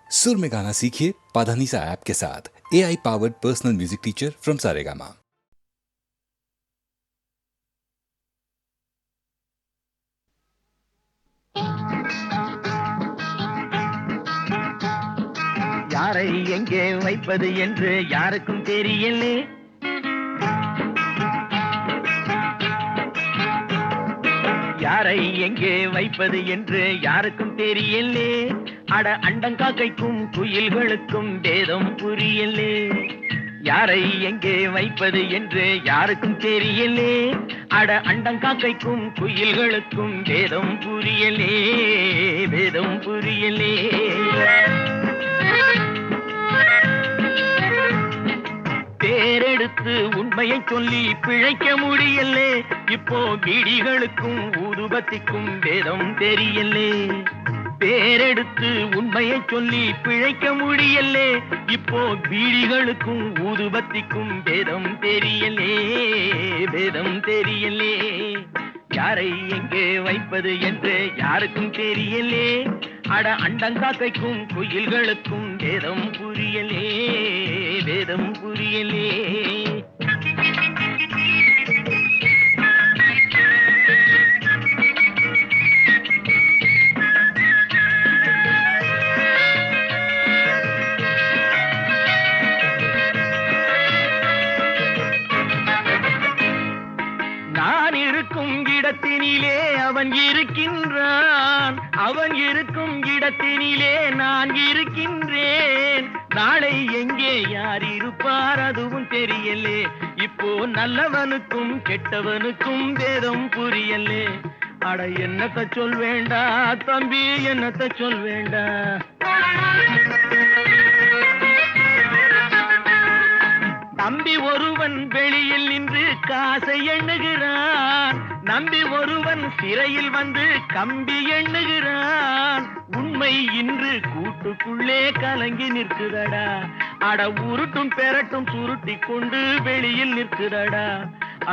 सुर में गाना सीखिए पाधानीसा ऐप के साथ। AI powered personal music teacher from Saregama. யாரை எங்கே வைப்பது என்று யாருக்கும் தெரியலே. யாரை எங்கே வைப்பது என்று யாருக்கும் தெரியலே. அட அண்டங்காக்கைக்கும் குயில்களுக்கும் வேதம் புரியலே. யாரை எங்கே வைப்பது என்று யாருக்கும் தெரியலே. அட அண்டங்காக்கைக்கும் குயில்களுக்கும் வேதம் புரியலே, வேதம் புரியலே. பேரெடுத்து உண்மையை சொல்லி பிழைக்க முடியலே. இப்போ பீடிகளுக்கும் ஊதுபத்திக்கும் வேதம் தெரியலே. பேரெடுத்து உண்மையை சொல்லி பிழைக்க முடியலே. இப்போ பீடிகளுக்கும் ஊதுபத்திக்கும் வேதம் தெரியலே, வேதம் தெரியலே. யாரை எங்கே வைப்பது என்று யாருக்கும் தெரியலே. அட அண்டங்காக்கைக்கும் குயில்களுக்கும் வேதம் புரியலே, வேதம் புரியலே. நான் இருக்கும் இடத்தினிலே அவன் இருக்கின்றான். அவன் இருக்கும் இடத்தினிலே நான் இருக்கின்றேன். நாளை எங்கே யார் இருப்பார் அதுவும் தெரியலே. இப்போ நல்லவனுக்கும் கெட்டவனுக்கும் வேதம் புரியலே. அட என்னத்த சொல் வேண்டா தம்பி, என்னத்த சொல் வேண்டா. நம்பி ஒருவன் வெளியில் நின்று காசை எண்ணுகிறான். நம்பி ஒருவன் சிறையில் வந்து கம்பி எண்ணுகிறான். உண்மை இன்று கூட்டுக்குள்ளே கலங்கி நிற்குதடா. அட உருட்டும் பெரட்டும் சுருட்டி கொண்டு வெளியில் நிற்குதடா.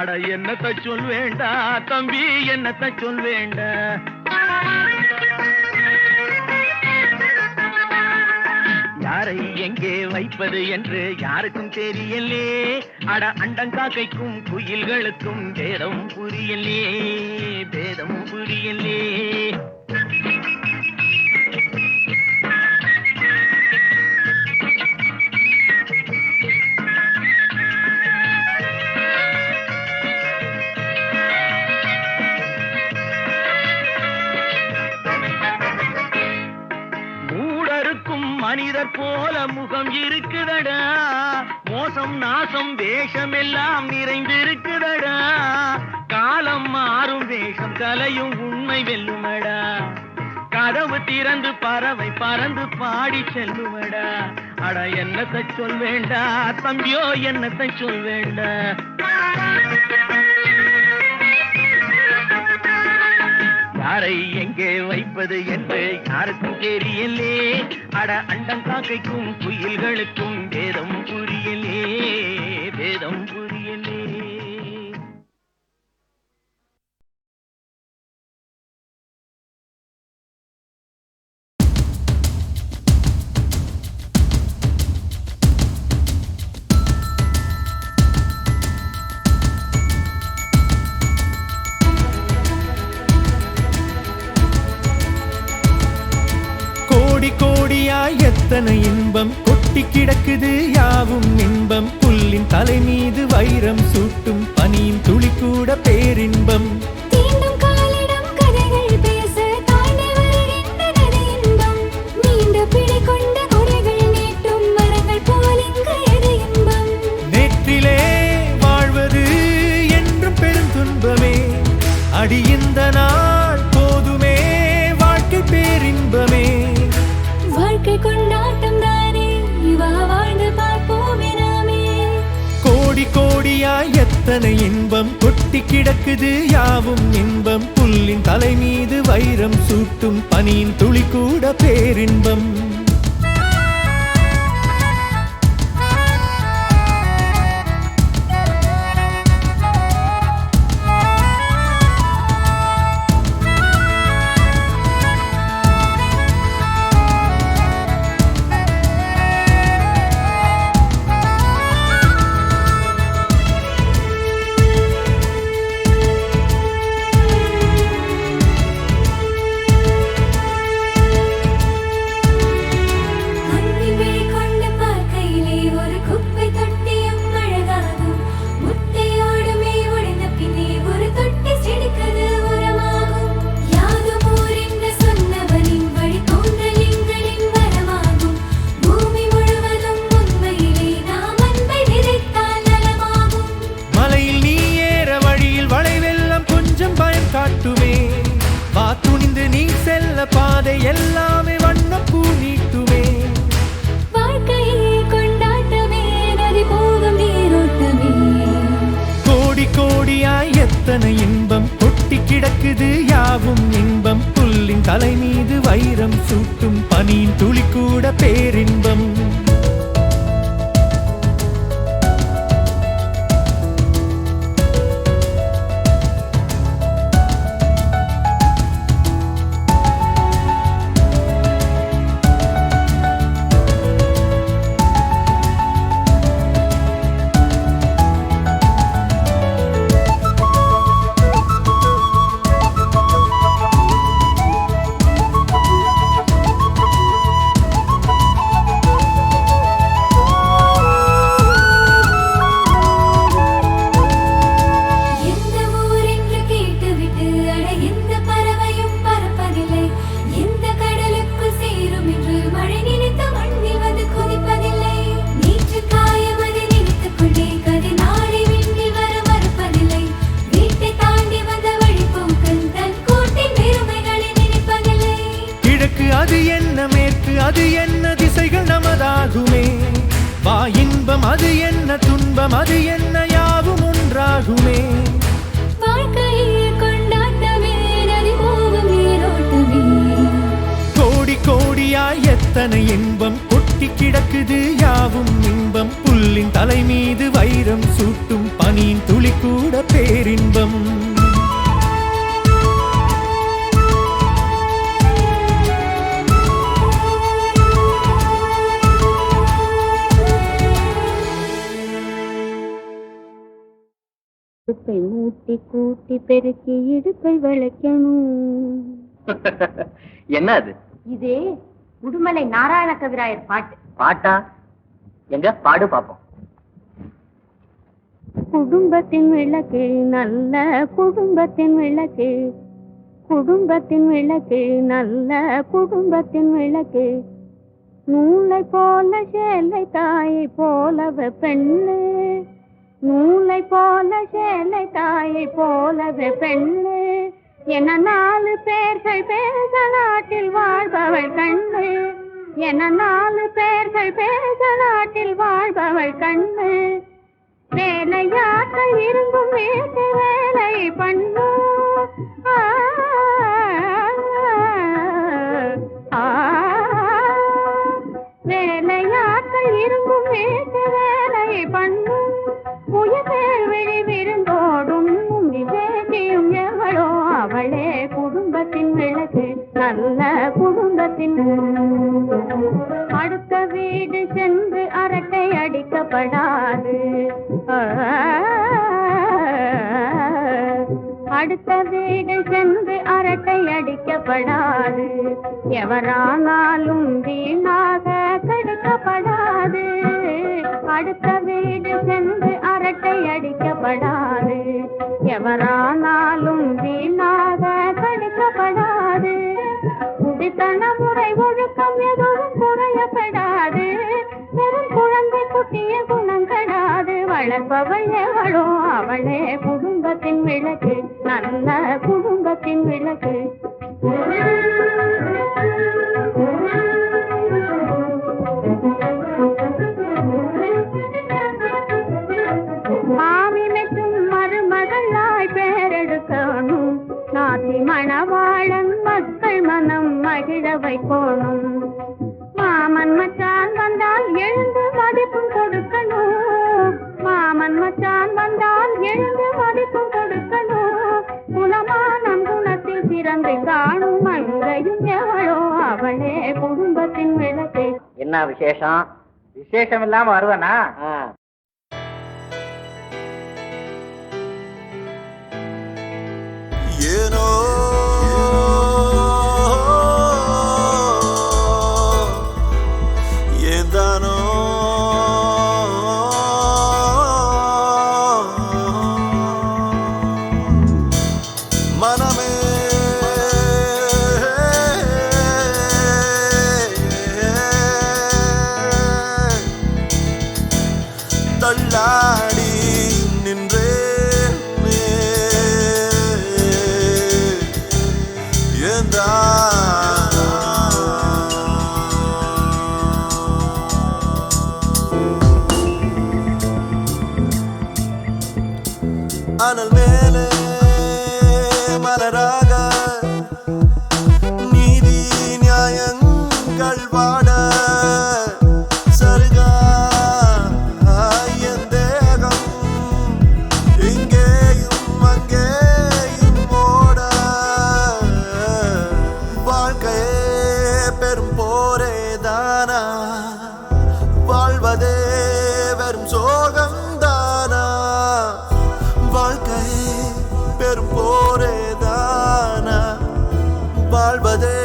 அட என்னத்த சொல் வேண்டா தம்பி, என்னத்த சொல் வேண்டா. யாரை எங்கே வைப்பது என்று யாருக்கும் தெரியலே. அட அண்டங்காக்கைக்கும் குயில்களுக்கும் வேதம் புரியலே, வேதம் புரியலே. மனிதர் போல முகம் இருக்குதடா. மோசம் நாசம் வேஷம் எல்லாம் நிறைந்திருக்குதடா. காலம் மாறும் வேஷம் கலையும் உண்மை வெல்லுமடா. கதவு திறந்து பறவை பறந்து பாடி செல்லுமடா. அட என்னத்தை சொல் வேண்டா தம்பியோ, என்னத்தை சொல் வேண்டா. யாரை எங்கே வைப்பது என்று யாருக்கும் தெரியலே. அட அண்டங்காக்கைக்கும் குயில்களுக்கும் வேதம் புரியலே, வேதம் புரியலே. கோடியாய் எத்தனை இன்பம் கொட்டி கிடக்குது யாவும் இன்பம். புல்லின் தலை மீது வைரம் சூட்டும் பனியின் துளி கூட பேரின்பம். தீண்டும் காலிடம் கதைகள் பேச தாண்டி வருகின்றது இன்பம். நீண்ட பிடி கொண்ட கொடைகள் நீட்டும் மரங்கள் போல் இங்கு எது இன்பம். நேற்றிலே வாழ்வது என்றும் பெரும் துன்பமே. அடி இந்த நாள் போதுமே வாழ்க்கை பேரின்பமே. வாழ்க்கை கொண்டாட்டம் தானே, இவா வாழ்ந்து பார்ப்போமே நாமே. கோடியாய் எத்தனை இன்பம் கொட்டி கிடக்குது யாவும் இன்பம். புல்லின் தலை மீது வைரம் சூட்டும் பனியின் துளி கூட பேரின்பம். பேரின்பம். எந்த ஊர் என்று கேட்டுவிட்டு அட எந்த பறவையும் பறப்பதில்லை. எந்த கடலுக்குள் சேரும் என்று மழை நினைத்த மண்ணில் வந்து கொதிப்பதில்லை. நேற்று காயம் அதை நினைத்துக் கொண்டே கதை நாளை விண்ணில் வர மறுப்பதில்லை. வீட்டை தாண்டி வந்த வழிபோக்கன் தன் கூட்டின் பெருமைகளை நினைப்பதில்லை. கிழக்கு அது என்ன, மேற்கு அது என்ன, திசைகள் நமதாகுமே. வா இன்பம் அது என்ன, துன்பம் அது என்ன, யாவும் ஒன்றாகுமே. வாழ்க்கையில் கொண்டாட்டமே நதி போகும் நீரோட்டமே. கோடி கோடியாய் எத்தனை இன்பம் கொட்டி கிடக்குது, யாவும் இன்பம். புல்லின் தலை மீது வைரம் சூட்டும் பனியின் துளி கூட பேரின்பம். இடுப்பை மூட்டி கூட்டி பெருக்கி இடுப்பை வளைக்கணும். என்ன அது? இது உடுமலை நாராயண கவிராயர் பாட்டு. பாட்டா? எங்க பாடு பாப்போம். குடும்பத்தின் விளக்கு நல்ல குடும்பத்தின் விளக்கு, குடும்பத்தின் விளக்கு நல்ல குடும்பத்தின் விளக்கு. நூலை போல சேலை தாயை போலவே பெண்ணு, நூலை போல சேலை தாயை போலவே பெண்ணு. என 4 பேர்கள் பேச நாட்டில் வாழ்பவள் கண்ணு, என 4 பேர்கள் பேச நாட்டில் வாழ்பவள் கண்ணு. வேலையாட்கள் இருந்தும் வீட்டு வேலை பண்ணு. வேலையாட்கள் இருந்தும் வீட்டு வேலை பண்ணு. உயர்வேல் விழி விருந்தோடும் வேண்டியும் எவளோ அவளே குடும்பத்தின் விளக்கு நல்ல குடும்பத்தின். அடுத்த வீடு சென்று அரட்டை அடிக்கப்படாது, அடுத்த வீடு சென்று அரட்டை அடிக்கப்படாது. எவரானாலும் வீணாக கடிக்கப்படாது. அடுத்த வீடு சென்று அரட்டை அடிக்கப்படாது. எவரானாலும் வீணாக கடிக்கப்படாது. குடித்தன முறை ஒழுக்கம் எதுவும் குறையப்படாது. வெறும் குழந்தை குட்டிய குணங்கடாது. வளர்ப்பவள் எவளோ அவளே குடும்பத்தின் விளக்கு நல்ல குடும்பத்தின் விளக்கு. மாமி மெச்சும் மருமகளாய் பேரெடுக்கணும். நாத்தி மணவாளன் மக்கள் மனம் மகிழ வைக்கணும். மாமன் மச்சான் வந்தால் எழுந்து மதிப்பும் கொடுக்கணும். மாமன் மச்சான் வந்தால் எழுந்து மதிப்பும் கொடுக்கணும். குணமானம் குணத்தில் சிறந்து காணும் மங்கையும் எவளோ அவளே குடும்பத்தின் விளக்கு. என்ன விசேஷம்? விசேஷம் இல்லாம வருவனா? ஏனோ ஏந்தானோ மனமே தள்ளாடி நின்றேனே ஏந்தா அனல் மேலே மலராக நீதி நியாயங்கள் வாட தானா வாழ்வதே வெறும் சோகம்தானா வாழ்க்கையே பெரும் போரே தானா வாழ்வதே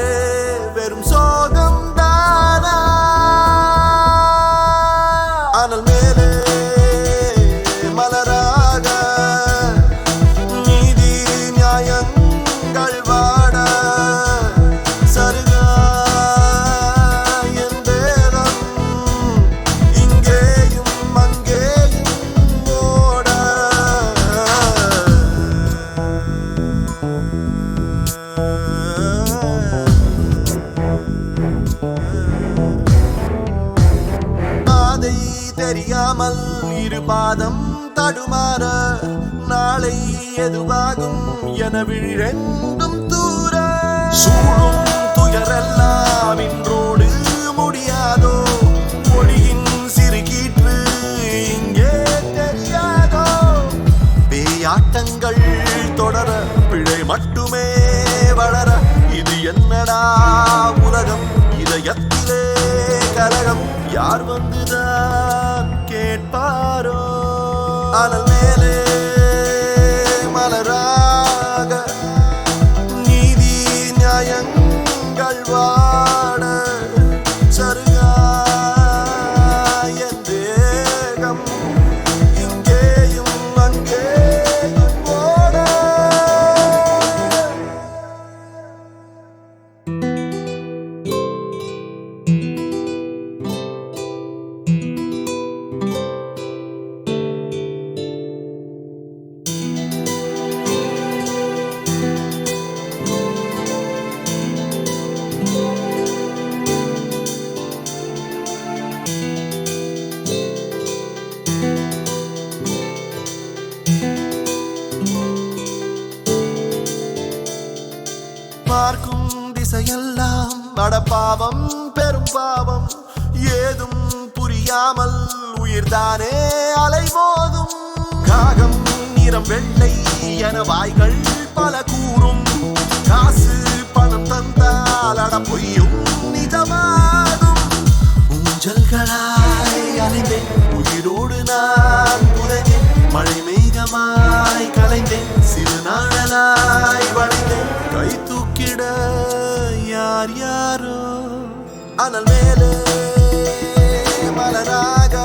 வெறும் சோகம்தானா அனல் மேலே மலராக நீதி நியாயங்கள் வாட சருகா என் தேகம் இங்கேயும் அங்கேயும் ஓட பாதை தெரியாமல் இரு பாதம் தடுமாற நாளை எதுவாகும் என விழிரெண்டும் தூர சூழும் துயரெல்லாம் இன்றோடு முடியாதோ மொழியின் சிறுகீற்று இங்கே தெரியாதோ பேயாட்டங்கள் தொடர பிழை மட்டுமே வளர இது என்னடா உலகம் இதயத்திலே கலகம் யார் வந்துதான் கேட்பாரோ அனல் மேலே மலராக நீதி நியாயங்கள் வாட சருகா என் தேகம் இங்கேயும் அங்கேயும் ஓட பார்க்கும் திசையெல்லாம் அடப்பாவம் பெரும் பாவம் ஏதும் புரியாமல் உயிர்தானே அலைமோதும் காகம் நிறம் வெள்ளை என வாய்கள் பல கூறும் காசு பணம் தந்தால் அட பொய்யும் நிஜமாகும் ஊஞ்சல்களாய் அலைந்தேன் உயிரோடு நான் புதைந்தேன் மழை மேகமாய் கலைந்தேன் சிறு நாளலாய் வளைந்தேன் கை தூக்கிட யார் யாரோ அனல் மேலே மலராக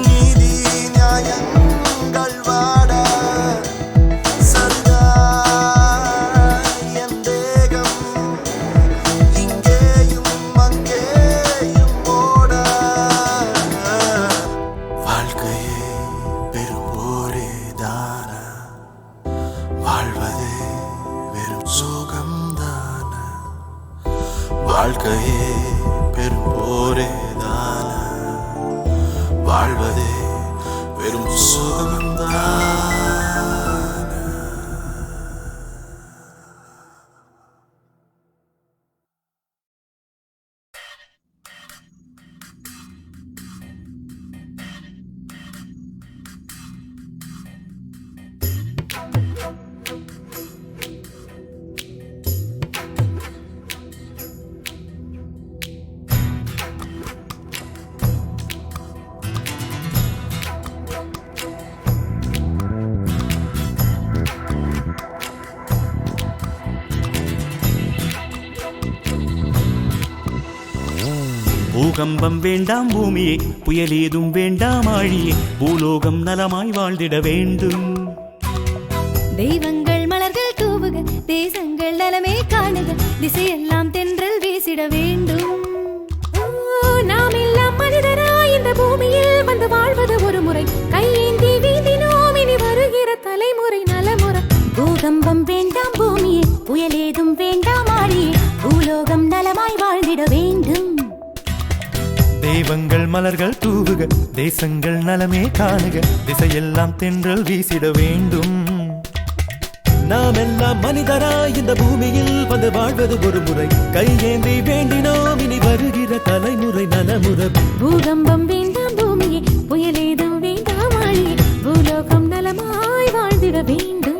நீதி நியாயங்கள் வாட சருகா என் தேகம் இங்கேயும் அங்கேயும் ஓட வாழ்க்கையே பெரும் போரே தானா வாழ்வதே வெறும் சோகம்தானா வாழ்க்கையே பெரும் போரே தானா வாழ்வதே வெறும் சோகம்தானா பூகம்பம் வேண்டாம் பூமியே, புயலேதும் வேண்டாம் ஆழியே, பூலோகம் நலமாய் வாழ்ந்திட வேண்டும். தெய்வங்கள் மலர்கள் தூவுக, தேசங்கள் நலமே காணுக, திசையெல்லாம் தென்றல் வீசிட வேண்டும். நாம் எல்லாம் மனிதராய் இந்த பூமியில் வந்து வாழ்வது ஒரு முறை, கையேந்தி வீந்தினோம் இனி வருகிற தலைமுறை நலமுறை. பூகம்பம் வேண்டாம் பூமியே, புயலேதும் வேண்டாம் ஆழியே, பூலோகம் நலமாய் வாழ்ந்திட வேண்டும். தெய்வங்கள் மலர்கள் தூவுக, தேசங்கள் நலமே காணுக, திசையெல்லாம் தென்றல் வீசிட வேண்டும். நாம் எல்லாம் மனிதராய் இந்த பூமியில் வந்து வாழ்வது ஒரு முறை, கையேந்தி வேண்டினோம் இனி வருகிற தலைமுறை நலமுறை. பூகம்பம் வேண்டாம் பூமியே, புயலேதும் வேண்டாம் ஆழியே, பூலோகம் நலமாய் வாழ்ந்திட வேண்டும்.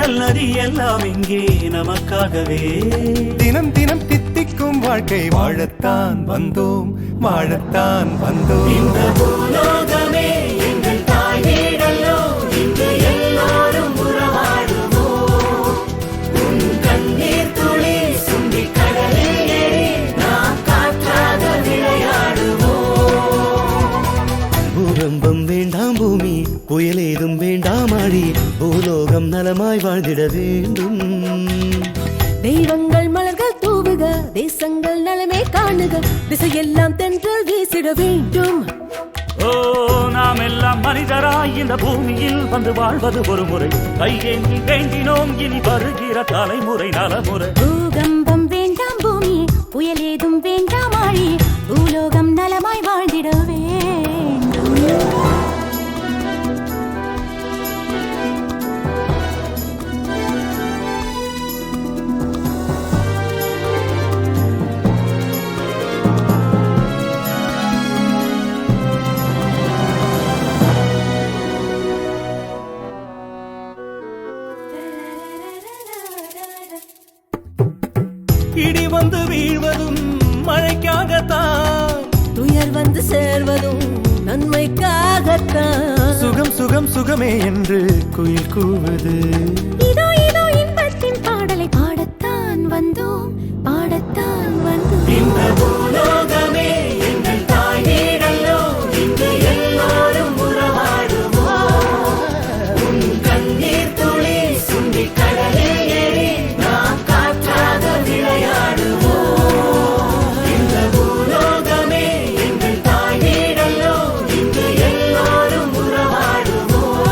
கடல் நதி எல்லாம் இங்கே நமக்காகவே தினம் தினம் தித்திக்கும் வாழ்க்கை வாழத்தான் வந்தோம் வாழத்தான் வந்தோம். இந்த பூலோகமே எங்கள் தாய் வீடல்லோ, இங்கு எல்லோரும் உறவாடுவோம். உன் கண்ணீர் துளி சுண்டி கடலில் ஏறி நாம் காற்றாக விளையாடுவோம். பூகம்பம் வேண்டாம் பூமி, புயல் ஏதும் வேண்டாம் ஆழி, பூலோகம் நலமாய் வாழ்ந்திட வேண்டும். தெய்வங்கள் மலர்கள் தூவுக, தேசங்கள் நலமே காணுக, திசையெல்லாம் தென்றல் வீசிட வேண்டும். ஓ, நாம் எல்லாம் மனிதராய் இந்த பூமியில் வந்து வாழ்வது ஒரு முறை. கையேந்தி வேண்டினோம் இனி வருகிற தலைமுறை நலமுறை. பூகம்பம் வேண்டாம் பூமி, புயல் ஏதும் வேண்டாம் ஆழி, பூலோகம் நலமாய் வாழ்ந்திட வேண்டும். இடி வந்து வீழ்வதும் மழைக்காகத்தான், துயர் வந்து சேர்வதும் நன்மைக்காகத்தான். சுகம் சுகம் சுகமே என்று குயில் கூவுது. இதோ இதோ இன்பத்தின் பாடலை பாடத்தான் வந்தோம், பாடத்தான் வந்தோம். இந்த பூலோகமே எங்கள் தாய் வீடல்லோ, இங்கு எல்லோரும் உறவாடுவோம். உன் கண்ணீர் துளி சுண்டி கடலில் ஏறி நாம் காற்றாக விளையாடுவோம். இந்த பூலோகமே எங்கள் தாய் வீடல்லோ, இங்கு எல்லோரும் உறவாடுவோம்.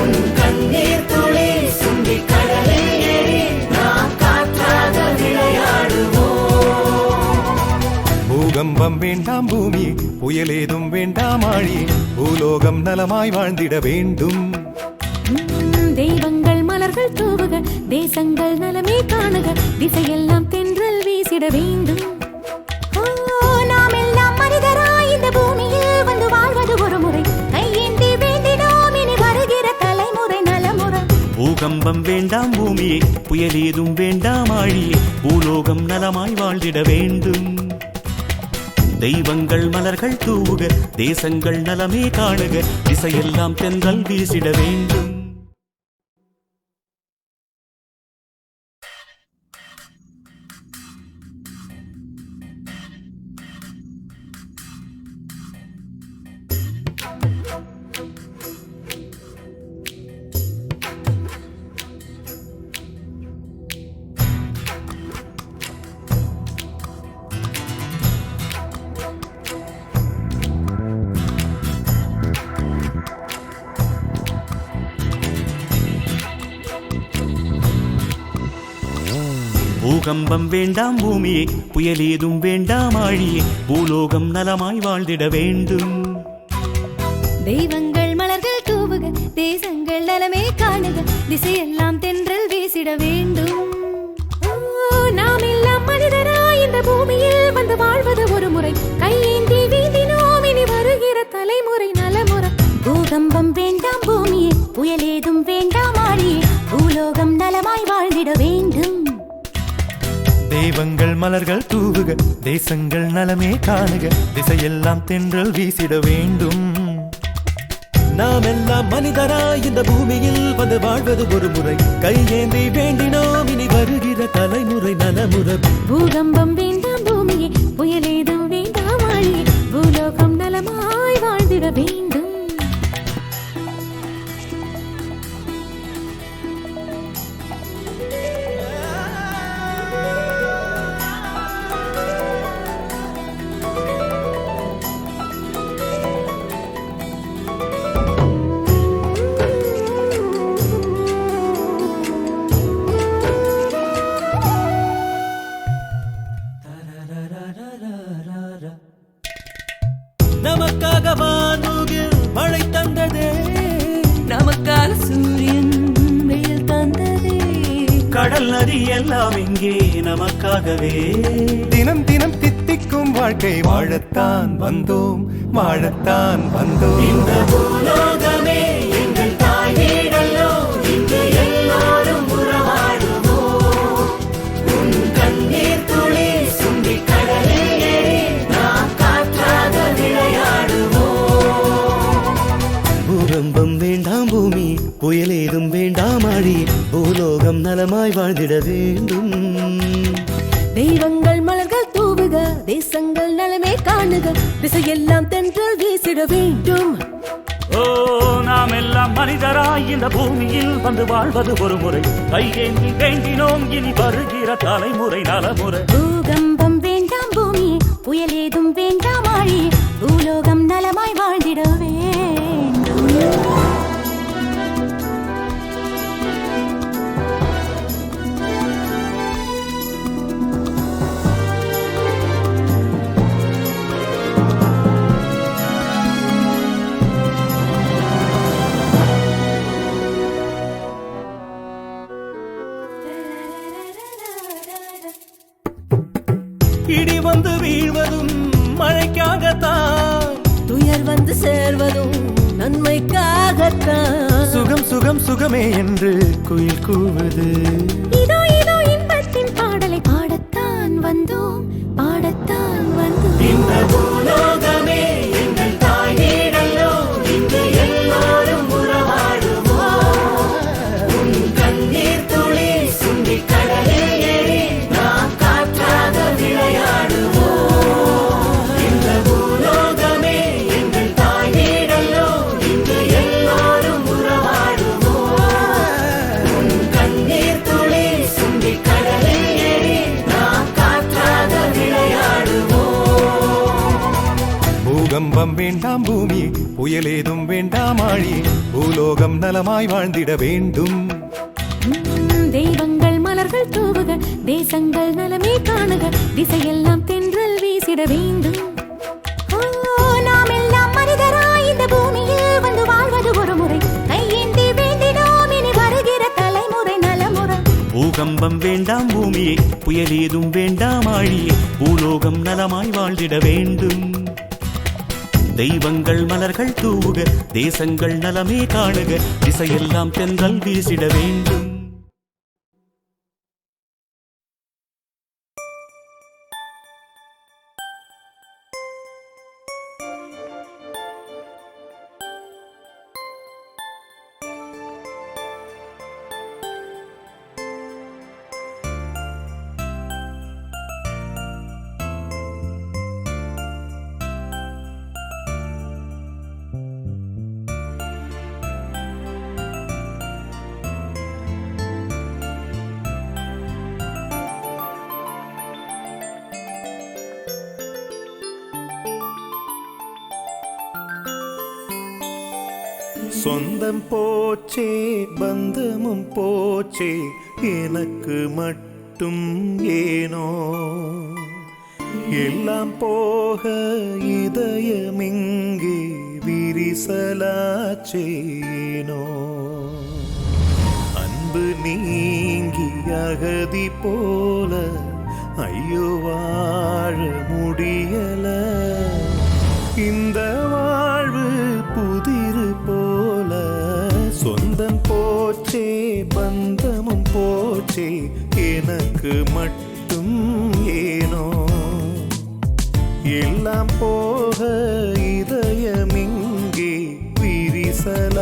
உன் கண்ணீர் துளி சுண்டி கடலில் ஏறி நாம் காற்றாக விளையாடுவோம். பூகம்பம் வேண்டாம் பூமி, புயல் ஏதும் வேண்டாம் ஆழி, பூலோகம் நலமாய் வாழ்ந்திட வேண்டும். தெய்வங்கள் மலர்கள் தூவுக, தேசங்கள் நலமே காணுக, திசையெல்லாம் தென்றல் வீசிட வேண்டும். ஓ, நாம் எல்லாம் மனிதராய் இந்த பூமியில் வந்து வாழ்வது ஒரு முறை. கையேந்தி வேண்டினோம் இனி வருகிற தலைமுறை நலமுறை. பூகம்பம் வேண்டாம் பூமியே, புயல் ஏதும் வேண்டாம் ஆழியே, பூலோகம் நலமாய் வாழ்ந்திட வேண்டும். தெய்வங்கள் மலர்கள் தூவுக, தேசங்கள் நலமே காணுக, திசையெல்லாம் தென்றல் வீசிட வேண்டும். பூகம்பம் வேண்டாம் பூமியே, புயல் ஏதும் வேண்டாம் ஆழியே, பூலோகம் நலமாய் வாழ்ந்திட வேண்டும். தெய்வங்கள் மலர்கள் தூவுக, தேசங்கள் நலமே காணுக, திசையெல்லாம் தென்றல் வீசிட வேண்டும். ஓ, நாம் எல்லாம் மனிதராய் இந்த பூமியில் வந்து வாழ்வது ஒரு முறை. கையேந்தி வீந்தினோம் இனி வருகிற தலைமுறை நலமுறை. பூகம்பம் வேண்டாம் பூமியே, புயல் ஏதும் வேண்டாம் ஆழியே, பூலோகம் நலமாய் வாழ்ந்திட வேண்டும். தெய்வங்கள் மலர்கள் தூவுக, தேசங்கள் நலமே காணுக, திசையெல்லாம் தென்றல் வீசிட வேண்டும். நாம் எல்லாம் மனிதராய் இந்த பூமியில் வந்து வாழ்வது ஒரு முறை. கையேந்தி வேண்டினோம் இனி வருகிற தலைமுறை நலமுறை. பூகம்பம் வேண்டாம் பூமியே, புயல் ஏதும் வேண்டாம் ஆழியே, பூலோகம் நலமாய் வாழ்ந்திட வேண்டும். நமக்காக வானூகில் மழை தந்ததே, நமக்காக சூரியன் வெயில் தந்ததே, கடல் நதி எல்லாம் இங்கே நமக்காகவே. தினம் தினம் தித்திக்கும் வாழ்க்கை வாழத்தான் வந்தோம் வாழத்தான் வந்தோம். இந்த பூலோகமே எங்கள் தாய் வீடல்லோ, இங்கு எல்லாம் நலமாய் வாழ்ந்திட வேண்டும். தெய்வங்கள் மலர்கள் தூவுக, தேசங்கள் நலமே காணுக, திசையெல்லாம் தென்றல் வீசிட வேண்டும். ஓ நாம் எல்லாம் மனிதராய் இந்த பூமியில் வந்து வாழ்வது ஒரு முறை. கையேந்தி வேண்டினோம் இனி வருகிற தலைமுறை நலமுறை. பூகம்பம் வேண்டாம் பூமியே, புயல் ஏதும் வேண்டாம் ஆழியே, பூலோகம் நலமாய் வாழ்ந்திட வேண்டும். இடி வந்து வீழ்வதும் மழைக்காகத்தான், துயர் வந்து சேர்வதும் நன்மைக்காகத்தான். சுகம் சுகம் சுகமே என்று குயில் கூவுது. இதோ இதோ இன்பத்தின் பாடலை பாடத்தான் வந்தோம், பாடத்தான் வந்தோம். இந்த பூலோகமே எங்கள் தாய் வீடல்லோ, இங்கு எல்லோரும் உறவாடுவோம். உன் கண்ணீர் துளி சுண்டி கடலில் ஏறி நாம் காற்றாக விளையாடுவோம். இந்த பூலோகமே எங்கள் தாய் வீடல்லோ, இங்கு எல்லோரும் உறவாடுவோம். உன் கண்ணீர் துளி சுண்டி கடலில் ஏறி நாம் காற்றாக விளையாடுவோம். பூகம்பம் வேண்டாம் பூமி, புயல் ஏதும் வேண்டாம் ஆழி, பூலோகம் நலமாய் வாழ்ந்திட வேண்டும். தெய்வங்கள் மலர்கள் தூவுக, தேசங்கள் நலமே காணுக, திசையெல்லாம் தென்றல் வீசிட வேண்டும். ஓ, நாம் எல்லாம் மனிதராய் இந்த பூமியில் வந்து வாழ்வது ஒரு முறை. கையேந்தி வேண்டினோம் இனி வருகிற தலைமுறை நலமுறை. பூகம்பம் வேண்டாம் பூமியே, புயல் ஏதும் வேண்டாம் ஆழியே, பூலோகம் நலமாய் வாழ்ந்திட வேண்டும். தெய்வங்கள் மலர்கள் தூவுக, தேசங்கள் நலமே காணுக, திசையெல்லாம் தென்றல் வீசிட வேண்டும். சொந்தம் போச்சே பந்தமும் போச்சே, எனக்கு மட்டும் ஏனோ எல்லாம் போக இதயமிங்கே விரிசலாச்சேனோ. அன்பு நீங்கி அகதி போல ஐயோ வாழ முடியல. இந்த வாழ்வு புதிரு போல. சொந்தம் போச்சே பந்தமும் போச்சே, எனக்கு மட்டும் ஏனோ எல்லாம் போக இதயமிங்கே விரிசலாச்சேனோ.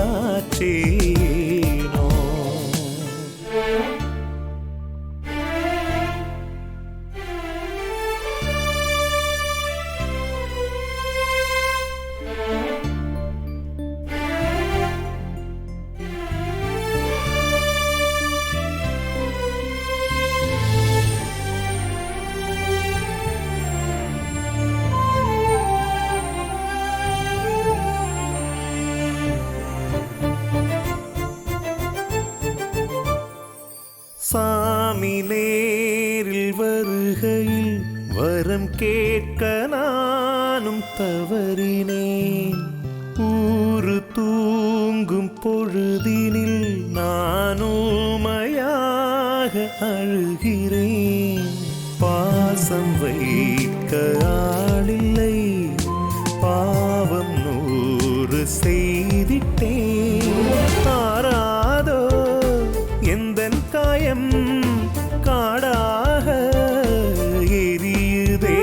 சாமி நேரில் வருகையில் வரம் கேட்க நானும் தவறினேன். ஊரு தூங்கும் பொழுதினில் நானுமையாக அழுகிறேன். பாசம் வைக்க ஆளில்லை, பாவம் 100 செய்திட்டேன். ஆராதோ எந்தன் காயம் காடாக எரியுதே,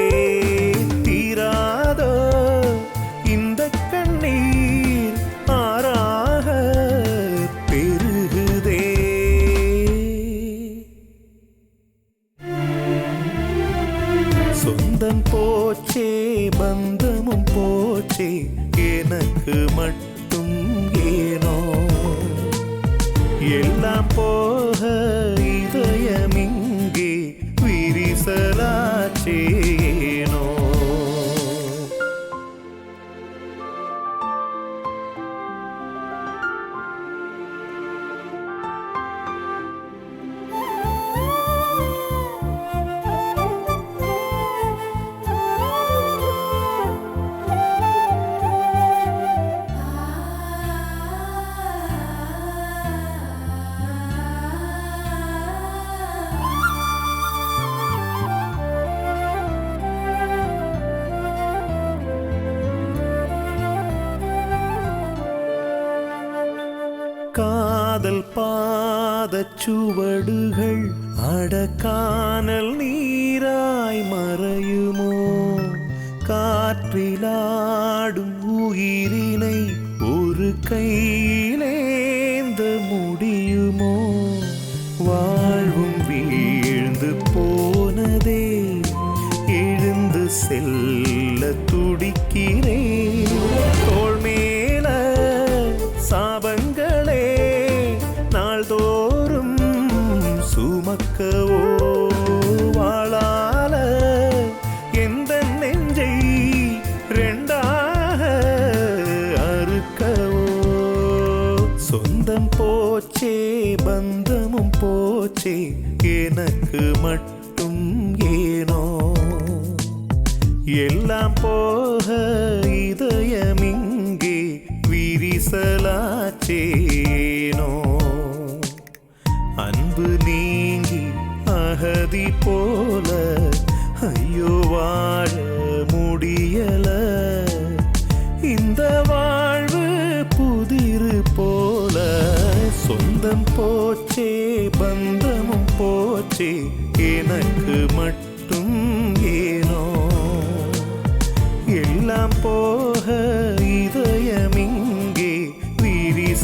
தீராதோ இந்த கண்ணீர் ஆறாக பெருகுதே. போச்சே பந்தமும் போச்சே எனக்கு மட்டும் ஏனோ எல்லாம் போக இதயமிங்கே விரிசலாச்சேனோ காதல் பாதச்சுவடுகள் அடக்கானல் நீராய் மறையுமோ காற்றிலாடும் உயிரினை ஒரு கையிலேந்த முடியுமோ வாழ்வும் வீழ்ந்து போனதே எழுந்து செல்ல துடிக்கிறேன் தோள் மேல சாபங்களே நாள்தோறும் சுமக்கவோ வாழால எந்த நெஞ்சை ரெண்டாக அறுக்கவோ சொந்தம் போச்சே பந்தமும் போச்சே எனக்கு மட்டும் ஏனோ எல்லாம் போக இதயமிங்கே விரிசலாச்சேனோ அன்பு நீங்கி அகதி போல ஐயோ வாழ முடியல இந்த வாழ்வு புதிரு போல சொந்தம் போச்சே பந்தமும் போச்சே எனக்கு மட்டும் ஏனோ எல்லாம் போக இதயமிங்கே விரிசலாச்சேனோ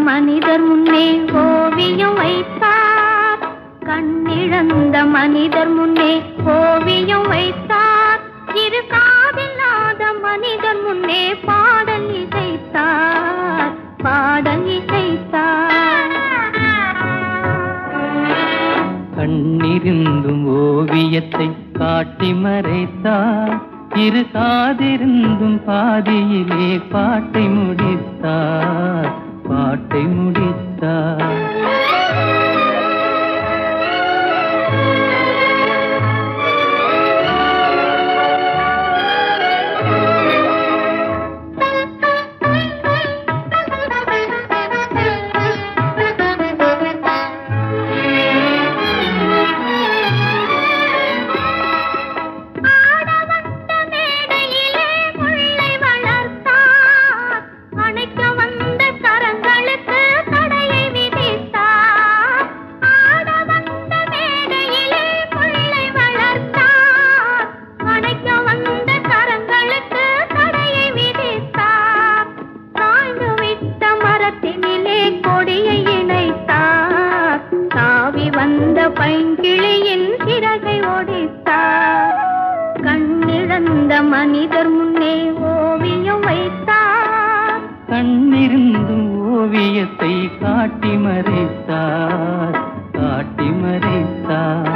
மனிதர் முன்னே ஓவியம் வைத்தார் கண்ணிழந்த மனிதர் முன்னே ஓவியம் வைத்தார் இரு காதில்லாத மனிதர் முன்னே பாடல் இசைத்தார் பாடல் இசைத்தார் கண்ணிருந்தும் ஓவியத்தை காட்டி மறைத்தார் இரு காதிருந்தும் பாதியிலே பாட்டை முடித்தார் பாட்டை முடித்தார் பைங்கிளியின் சிறகை ஒடித்தார் கண்ணிழந்த மனிதர் முன்னே ஓவியம் வைத்தார் கண்ணிருந்தும் ஓவியத்தை காட்டி மறைத்தார் காட்டி மறைத்தார்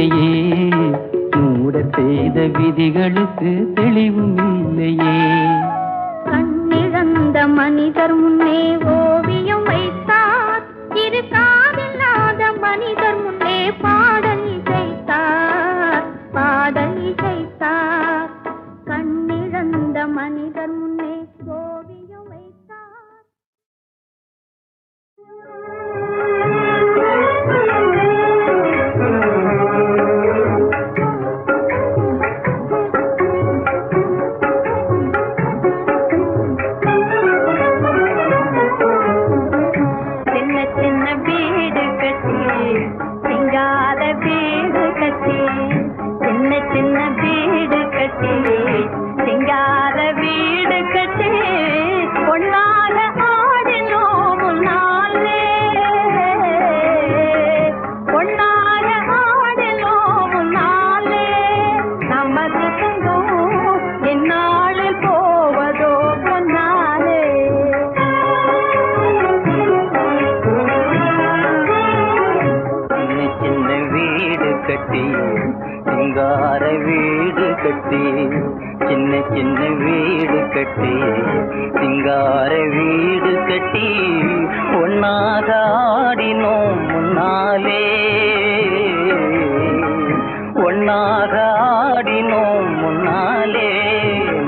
இல்லையே, மூட செய்த விதிகளுக்கு தெளிவும் இல்லையே. கண்ணிழந்த மனிதர் முன்னே ஓவியம் வைத்தார், இரு காதில்லாத மனிதர் முன்னே பாடல் இசைத்தார், பாடல் இசைத்தார். கண்ணிழந்த மனிதர் முன்னே ஓவியம் வைத்தார். சிங்கார வீடு கட்டி, சின்ன சின்ன வீடு கட்டி, சிங்கார வீடு கட்டி, ஒன்னாக ஆடினோம் முன்னாலே, ஒன்னாக ஆடினோம் முன்னாலே.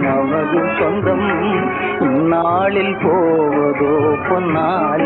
நமது சொந்தம் இந்நாளில் போவதோ பொன்னாலே.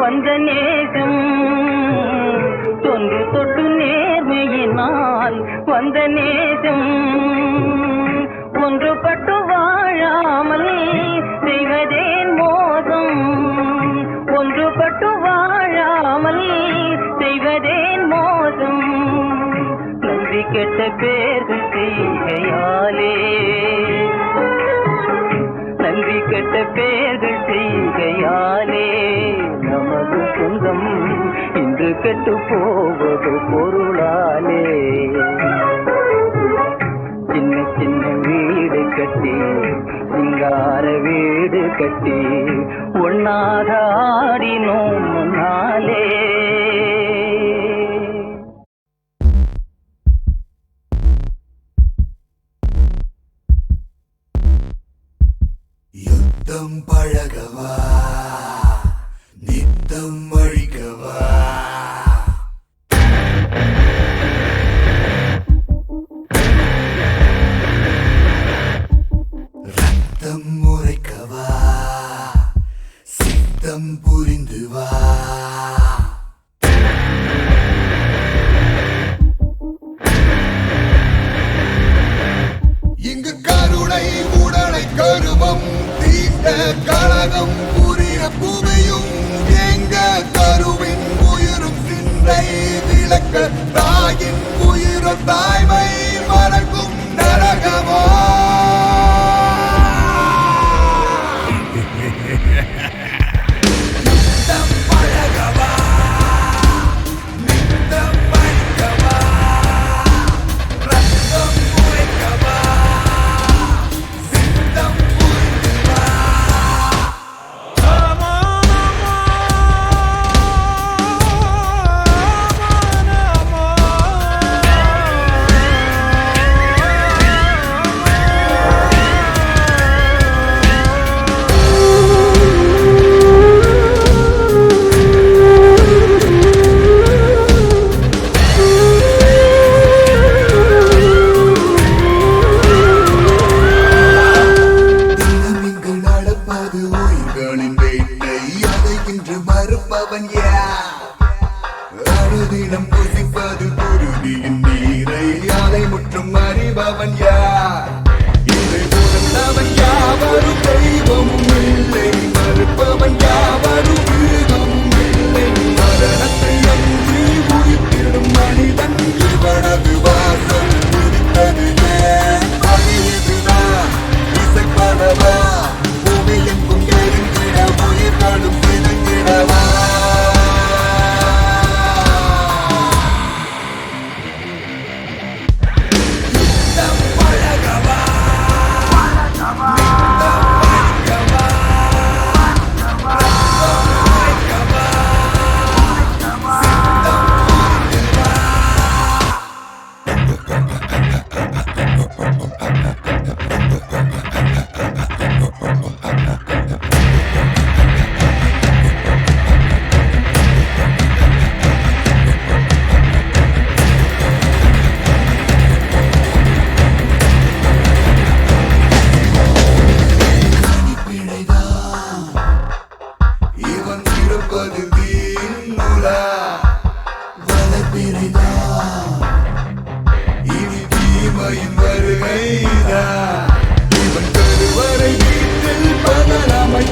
வந்த நேசம் தொன்று தொட்டு நேர்மையினால் வந்த நேசம், ஒன்றுபட்டு வாழாமல் செய்வதேன் மோசம், ஒன்றுபட்டு வாழாமல் செய்வதேன் மோசம். நன்றி கெட்ட பேர்கள் செய்கையாலே, நன்றி கெட்ட பேர்கள் செய்கையாலே, நமது சொந்தம் இன்று கெட்டு போவது பொருளாலே. சின்ன சின்ன வீடு கட்டி, சிங்கார வீடு கட்டி, ஒன்னாக ஆடினோம் முன்னாலே. யுத்தம் பழகவா, நித்தம் அழிக்கவா, ரத்தம் உரைக்கவா, சித்தம் புரிந்து வா. இங்கு கருணை உடலை கருவம் தீண்ட கழகம் புரிய பூமியும் எங்க கருவின் உயிரும் சிந்தை விளக்க தாயின் உயிரும் தாய்மை மறக்கும் நரகமோ. யுத்தம் பழகவா, நித்தம் அழிக்கவா, ரத்தம் உரைக்கவா, சித்தம் புரிந்து வா.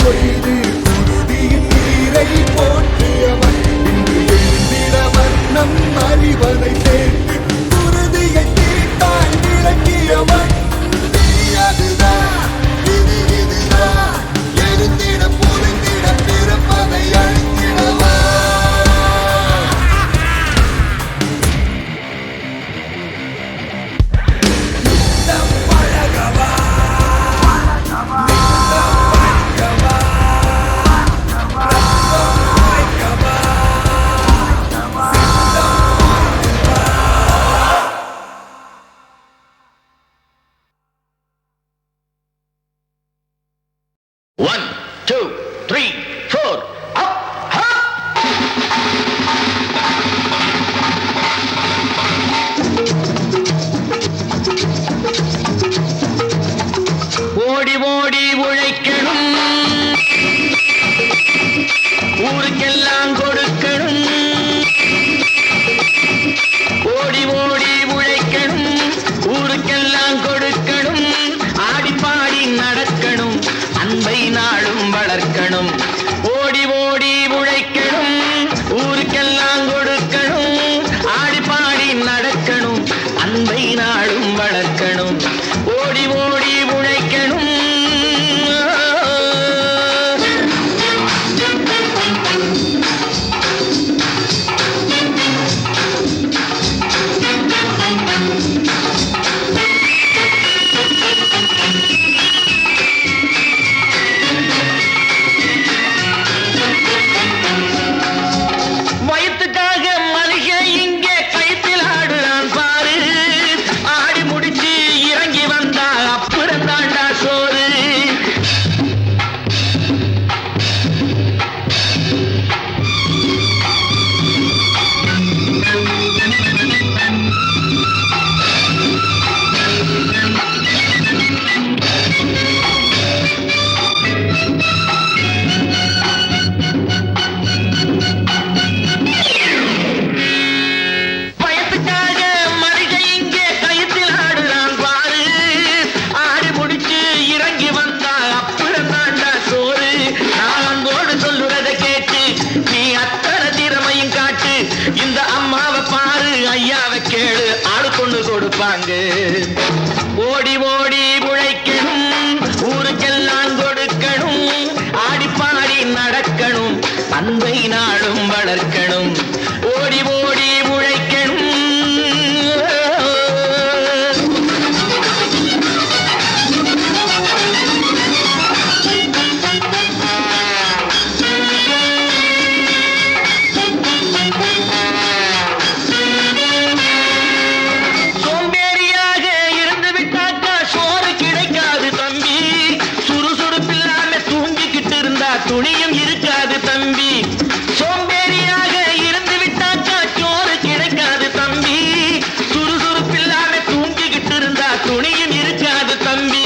கொய்து குருதியின் நீரை போற்றியவன் இன்று எழுந்திட வண்ணம் அறிவனை சேர்த்து குருதியை தீட்டாய் விளக்கியவன் நீ அதுதான் இது இதுதான் எழுந்திட புரிந்திட பிறப்பதை அழித்திடவா One, two, three, four, up, up. ஓடி ஓடி உழைக்கணும், ஊருக்கெல்லாம் கொடுக்கணும். ஓடி ஓடி உழைக்கணும், ஊருக்கெல்லாம் கொடுக்கணும். ஆடி பாடி நடக்கணும், அன்பை நாளும் வளர்க்கணும். ஓடி ஓடி உழைக்கணும், ஊருக்கெல்லாம் கொடுக்கணும். ஆடி பாடி நடக்கணும், அன்பை நாளும் வளர்க்கணும். ஓடி ஓடி உழைக்கணும். வயிற்றுக்காக மனுஷன் இங்கே கைத்தில் ஆடுறான் பாரு. ஆடி முடிச்சு இறங்கி வந்தா அப்புறம் தாண்டா சோறு. பயத்துக்காக மனுஷன் இங்கே கைத்தில் ஆடுறான் பாரு. ஆடி முடிச்சு இறங்கி வந்தா அப்புறம் தாண்டா சோறு. நான் அன்போடு சொல்லுறதை கேட்டு நீ அத்தனை திறமையும் காட்டு. இந்த அம்மாவை பாரு, ஐயாவை கேளு, ஆடு கொண்டு கொடுப்பாங்க. ஓடி ஓடி உழைக்கணும், ஊருக்கெல்லாம் கொடுக்கணும். ஆடி பாடி நடக்கணும், அன்பை நாளும் வளர்க்கணும். ஓடி ஓடி உழைக்கணும். சோம்பேறியாக இருந்து விட்டாக்கா சோறு கிடைக்காது தம்பி. சுறுசுறுப்பில்லாம தூங்கிக்கிட்டு இருந்தா துணியும் இருக்காது தம்பி. சோம்பேறியாக இருந்து விட்டாக்கா சோறு கிடைக்காது தம்பி. சுறுசுறுப்பில்லாம தூங்கிக்கிட்டு இருந்தா துணியும் இருக்காது தம்பி.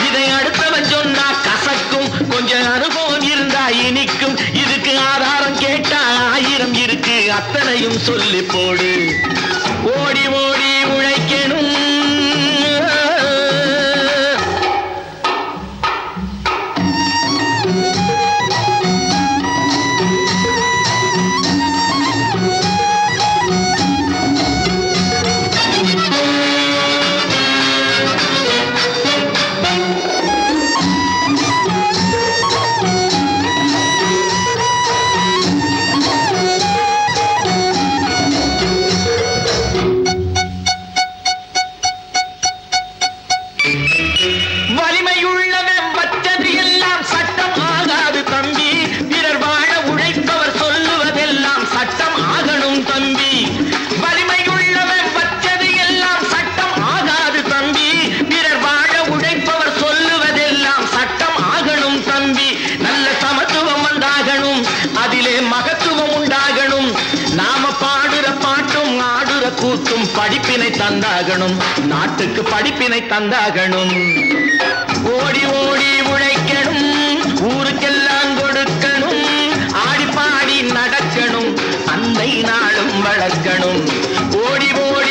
இதை அடுத்தவன் சொன்னா கசக்கும், கொஞ்சம் அனுபவம் இருந்தா இனிக்கும். இதுக்கு ஆதாரம் கேட்டா 1000 இருக்கு, அத்தனையும் சொல்லி போடு. ஓடி ஓடி உழைக்கணும். வலிமையுள்ளவன் வச்சது எல்லாம் சட்டம் ஆகாது தம்பி. பிறர் வாழ உழைப்பவர் சொல்லுவதெல்லாம் சட்டம் ஆகணும் தம்பி. வலிமையுள்ளவன் வச்சது எல்லாம் சட்டம் ஆகாது தம்பி. பிறர் வாழ உழைப்பவர் சொல்லுவதெல்லாம் சட்டம் ஆகணும் தம்பி. நல்ல சமத்துவம் உண்டாகணும், அதிலே மகத்துவம் உண்டாகணும். நாம பாடுற பாட்டும் ஆடுற கூத்தும் படிப்பினை தந்தாகணும், நாட்டுக்கு படிப்பினை தந்தாகணும். ஓடி ஓடி உழைக்கணும், ஊருக்கெல்லாம் கொடுக்கணும். ஆடி பாடி நடக்கணும், அன்னை நாளும் வளர்க்கணும். ஓடி ஓடி